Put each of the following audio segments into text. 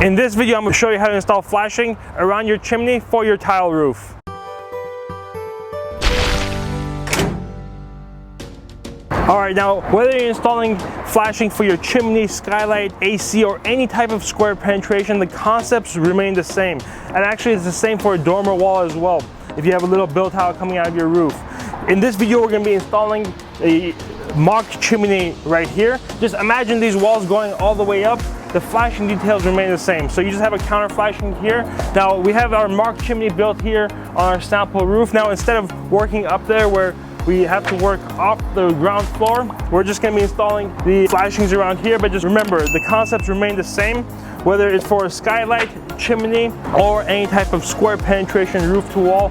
In this video, I'm going to show you how to install flashing around your chimney for your tile roof. Alright, now whether you're installing flashing for your chimney, skylight, AC, or any type of square penetration, the concepts remain the same. And actually it's the same for a dormer wall as well, if you have a little build tile coming out of your roof. In this video, we're going to be installing a mock chimney right here. Just imagine these walls going all the way up. The flashing details remain the same. So you just have a counter flashing here. Now we have our mock chimney built here on our sample roof. Now instead of working up there where we have to work off the ground floor, we're just going to be installing the flashings around here. But just remember, the concepts remain the same, whether it's for a skylight, chimney, or any type of square penetration roof to wall.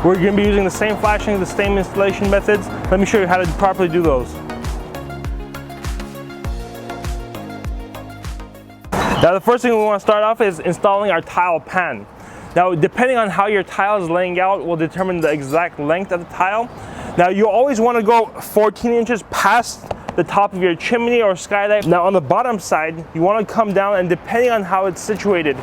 We're going to be using the same flashing, the same installation methods. Let me show you how to properly do those. Now the first thing we want to start off is installing our tile pan. Now depending on how your tile is laying out will determine the exact length of the tile. Now you always want to go 14 inches past the top of your chimney or skylight. Now on the bottom side, you want to come down, and depending on how it's situated,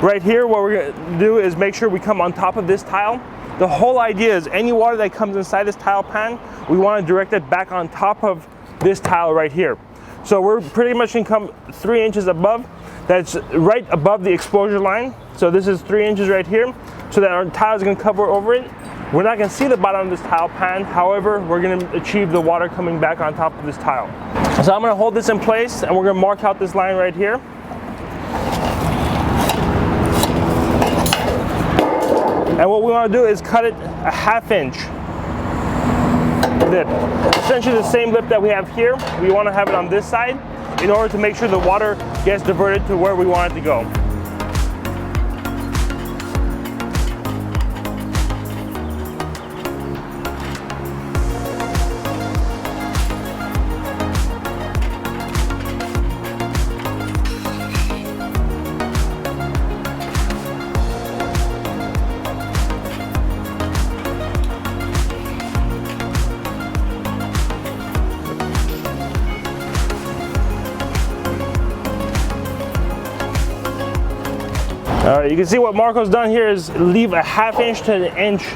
right here what we're going to do is make sure we come on top of this tile. The whole idea is any water that comes inside this tile pan, we want to direct it back on top of this tile right here. So we're pretty much going to come 3 inches above. That's right above the exposure line. So this is 3 inches right here, so that our tile is going to cover over it. We're not going to see the bottom of this tile pan. However, we're going to achieve the water coming back on top of this tile. So I'm going to hold this in place, and we're going to mark out this line right here. And what we want to do is cut it a 1/2 inch lip. Essentially the same lip that we have here, we want to have it on this side in order to make sure the water gets diverted to where we want it to go. Alright, you can see what Marco's done here is leave a 1/2 inch to 1 inch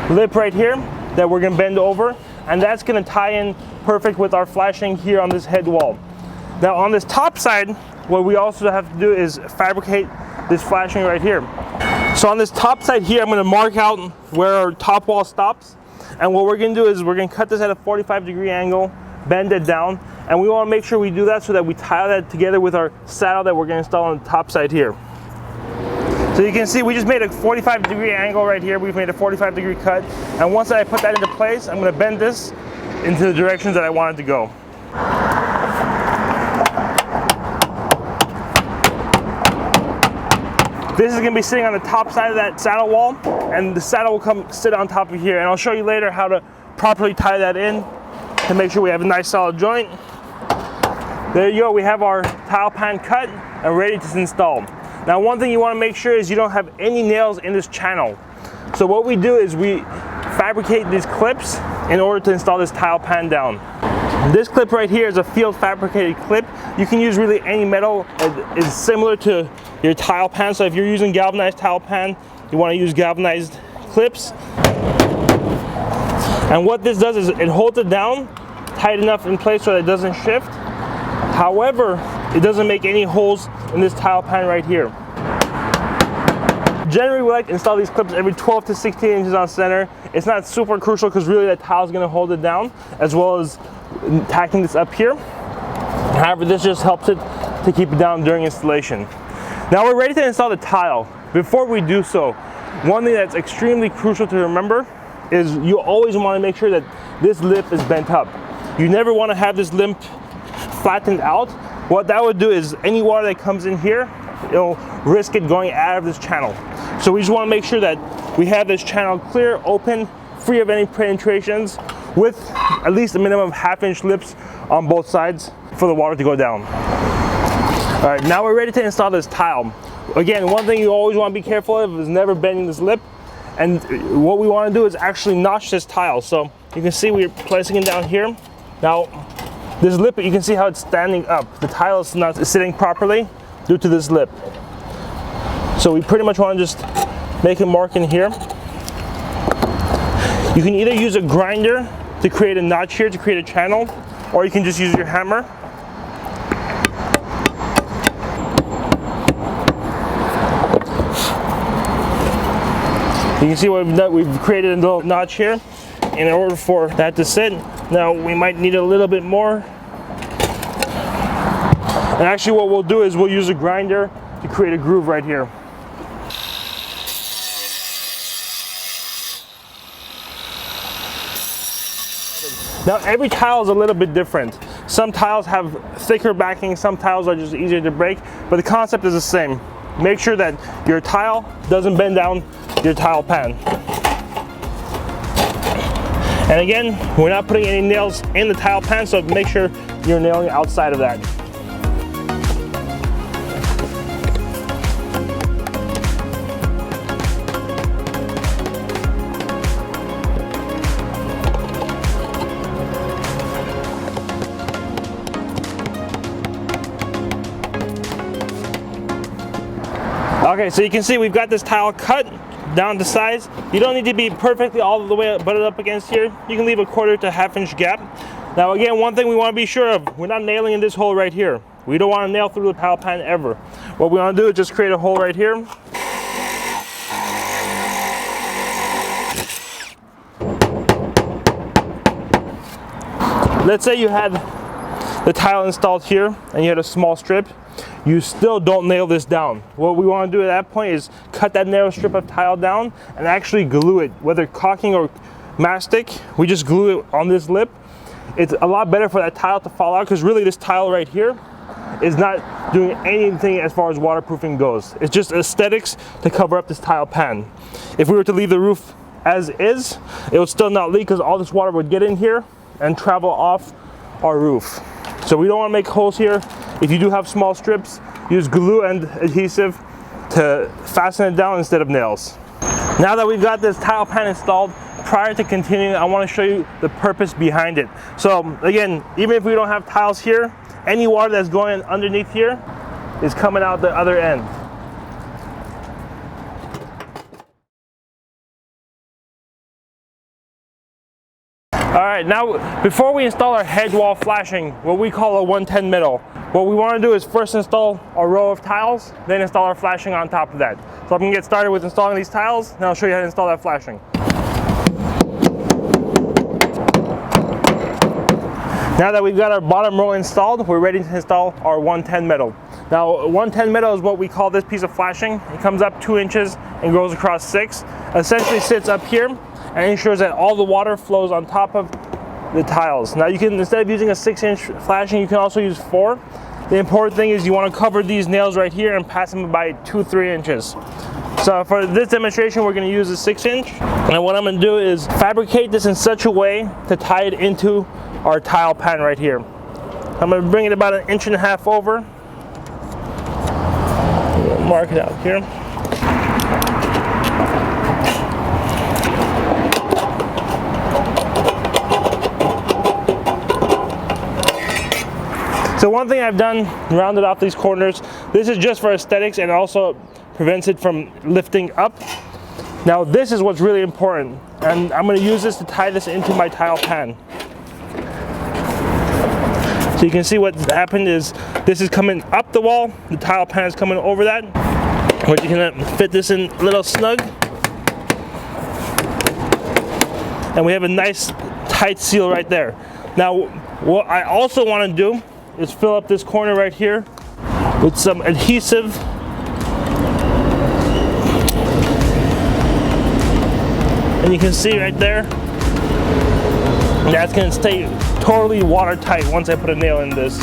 lip right here that we're going to bend over, and that's going to tie in perfect with our flashing here on this head wall. Now on this top side, what we also have to do is fabricate this flashing right here. So on this top side here, I'm going to mark out where our top wall stops, and what we're going to do is we're going to cut this at a 45-degree angle, bend it down, and we want to make sure we do that so that we tie that together with our saddle that we're going to install on the top side here. So you can see we just made a 45-degree angle right here. We've made a 45-degree cut. And once I put that into place, I'm going to bend this into the directions that I want it to go. This is going to be sitting on the top side of that saddle wall, and the saddle will come sit on top of here. And I'll show you later how to properly tie that in to make sure we have a nice solid joint. There you go. We have our tile pan cut and ready to install. Now one thing you want to make sure is you don't have any nails in this channel. So what we do is we fabricate these clips in order to install this tile pan down. This clip right here is a field fabricated clip. You can use really any metal that is similar to your tile pan. So if you're using galvanized tile pan, you want to use galvanized clips. And what this does is it holds it down tight enough in place so that it doesn't shift. However, it doesn't make any holes in this tile pan right here. Generally, we like to install these clips every 12 to 16 inches on center. It's not super crucial because really that tile is going to hold it down, as well as tacking this up here. However, this just helps it to keep it down during installation. Now we're ready to install the tile. Before we do so, one thing that's extremely crucial to remember is you always want to make sure that this lip is bent up. You never want to have this lip flattened out. What that would do is any water that comes in here, it'll risk it going out of this channel. So we just want to make sure that we have this channel clear, open, free of any penetrations, with at least a minimum of 1/2 inch lips on both sides for the water to go down. All right, now we're ready to install this tile. Again, one thing you always want to be careful of is never bending this lip. And what we want to do is actually notch this tile. So you can see we're placing it down here. Now, this lip, you can see how it's standing up. The tile is not sitting properly due to this lip. So we pretty much want to just make a mark in here. You can either use a grinder to create a notch here, to create a channel, or you can just use your hammer. You can see what we've done. We've created a little notch here in order for that to sit. Now we might need a little bit more. And actually what we'll do is we'll use a grinder to create a groove right here. Now every tile is a little bit different. Some tiles have thicker backing, some tiles are just easier to break, but the concept is the same. Make sure that your tile doesn't bend down your tile pan. And again, we're not putting any nails in the tile pan, so make sure you're nailing outside of that. Okay, so you can see we've got this tile cut down to size. You don't need to be perfectly all the way butted up against here. You can leave a 1/4 to 1/2 inch gap. Now again, one thing we want to be sure of, we're not nailing in this hole right here. We don't want to nail through the tile pan ever. What we want to do is just create a hole right here. Let's say you had the tile installed here and you had a small strip. You still don't nail this down. What we want to do at that point is cut that narrow strip of tile down and actually glue it, whether caulking or mastic. We just glue it on this lip. It's a lot better for that tile to fall out, because really this tile right here is not doing anything as far as waterproofing goes. It's just aesthetics to cover up this tile pan. If we were to leave the roof as is, it would still not leak, because all this water would get in here and travel off our roof. So we don't want to make holes here. If you do have small strips, use glue and adhesive to fasten it down instead of nails. Now that we've got this tile pan installed, prior to continuing, I want to show you the purpose behind it. So again, even if we don't have tiles here, any water that's going underneath here is coming out the other end. All right, now before we install our hedge wall flashing, what we call a 110 metal, what we want to do is first install a row of tiles, then install our flashing on top of that. So I'm going to get started with installing these tiles, and I'll show you how to install that flashing. Now that we've got our bottom row installed, we're ready to install our 110 metal. Now 110 metal is what we call this piece of flashing. It comes up 2 inches and goes across 6. Essentially sits up here and ensures that all the water flows on top of the tiles. Now you can, instead of using a 6-inch flashing, you can also use 4. The important thing is you want to cover these nails right here and pass them by 2-3 inches. So for this demonstration, we're going to use a 6-inch. And what I'm going to do is fabricate this in such a way to tie it into our tile pan right here. I'm going to bring it about 1.5 inches over. Mark it out here. So one thing I've done, rounded off these corners, this is just for aesthetics and also prevents it from lifting up. Now this is what's really important, and I'm going to use this to tie this into my tile pan. So you can see what happened is this is coming up the wall, the tile pan is coming over that. But you can fit this in a little snug. And we have a nice tight seal right there. Now what I also want to do is fill up this corner right here with some adhesive. And you can see right there, that's going to stay totally watertight once I put a nail in this.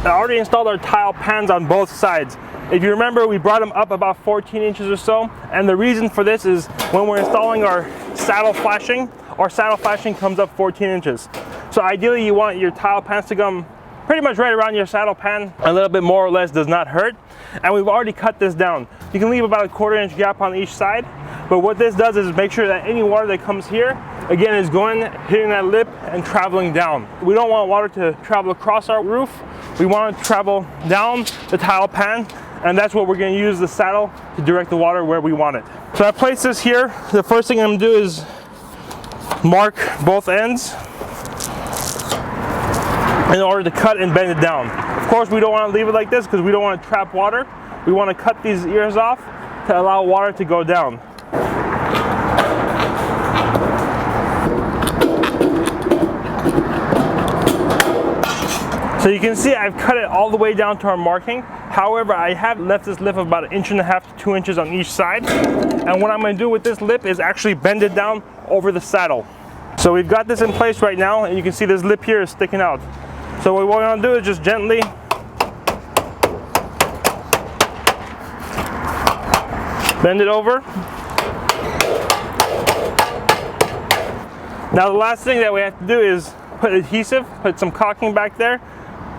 I already installed our tile pans on both sides. If you remember, we brought them up about 14 inches or so, and the reason for this is when we're installing our saddle flashing comes up 14 inches. So ideally you want your tile pans to come pretty much right around your saddle pan. A little bit more or less does not hurt. And we've already cut this down. You can leave about a 1/4 inch gap on each side. But what this does is make sure that any water that comes here, again, is going, hitting that lip and traveling down. We don't want water to travel across our roof. We want it to travel down the tile pan, and that's what we're going to use the saddle to direct the water where we want it. So I place this here. The first thing I'm going to do is mark both ends in order to cut and bend it down. Of course, we don't want to leave it like this because we don't want to trap water. We want to cut these ears off to allow water to go down. So you can see I've cut it all the way down to our marking. However, I have left this lip of about 1.5 inches to 2 inches on each side. And what I'm going to do with this lip is actually bend it down over the saddle. So we've got this in place right now, and you can see this lip here is sticking out. So what we're going to do is just gently bend it over. Now the last thing that we have to do is put adhesive, put some caulking back there.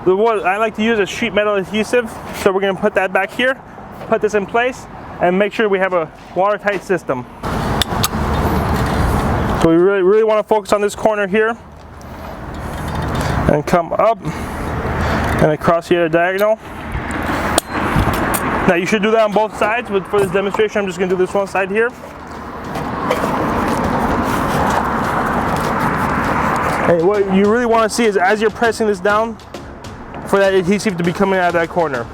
The one I like to use is sheet metal adhesive, so we're going to put that back here, put this in place, and make sure we have a watertight system. So we really want to focus on this corner here, and come up and across here diagonal. Now you should do that on both sides, but for this demonstration I'm just going to do this one side here. And what you really want to see is as you're pressing this down, for that adhesive to be coming out of that corner.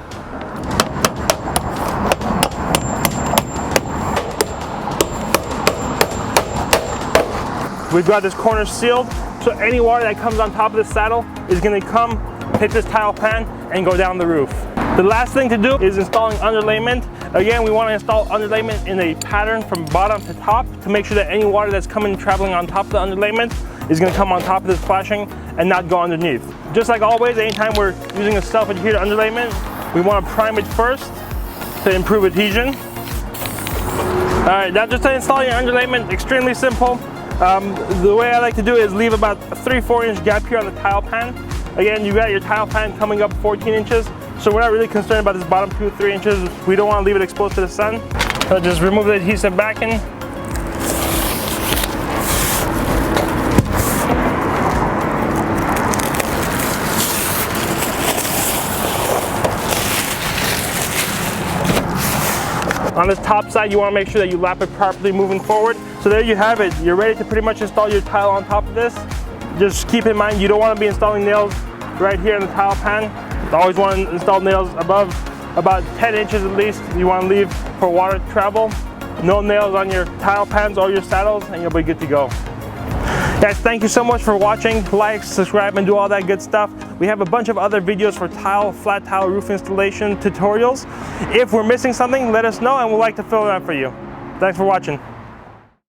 We've got this corner sealed, so any water that comes on top of the saddle is going to come, hit this tile pan, and go down the roof. The last thing to do is installing underlayment. Again, we want to install underlayment in a pattern from bottom to top to make sure that any water that's coming traveling on top of the underlayment is going to come on top of this flashing and not go underneath. Just like always, anytime we're using a self-adhered underlayment, we want to prime it first to improve adhesion. Alright, now just to install your underlayment, extremely simple. The way I like to do it is leave about a 3-4 inch gap here on the tile pan. Again, you got your tile pan coming up 14 inches, so we're not really concerned about this bottom 2-3 inches. We don't want to leave it exposed to the sun. So just remove the adhesive backing. On this top side, you want to make sure that you lap it properly moving forward. So there you have it. You're ready to pretty much install your tile on top of this. Just keep in mind, you don't want to be installing nails right here in the tile pan. You always want to install nails above about 10 inches at least. You want to leave for water to travel. No nails on your tile pans or your saddles, and you'll be good to go. Guys, thank you so much for watching. Like, subscribe, and do all that good stuff. We have a bunch of other videos for flat tile roof installation tutorials. If we're missing something, let us know and we'd like to fill it out for you. Thanks for watching.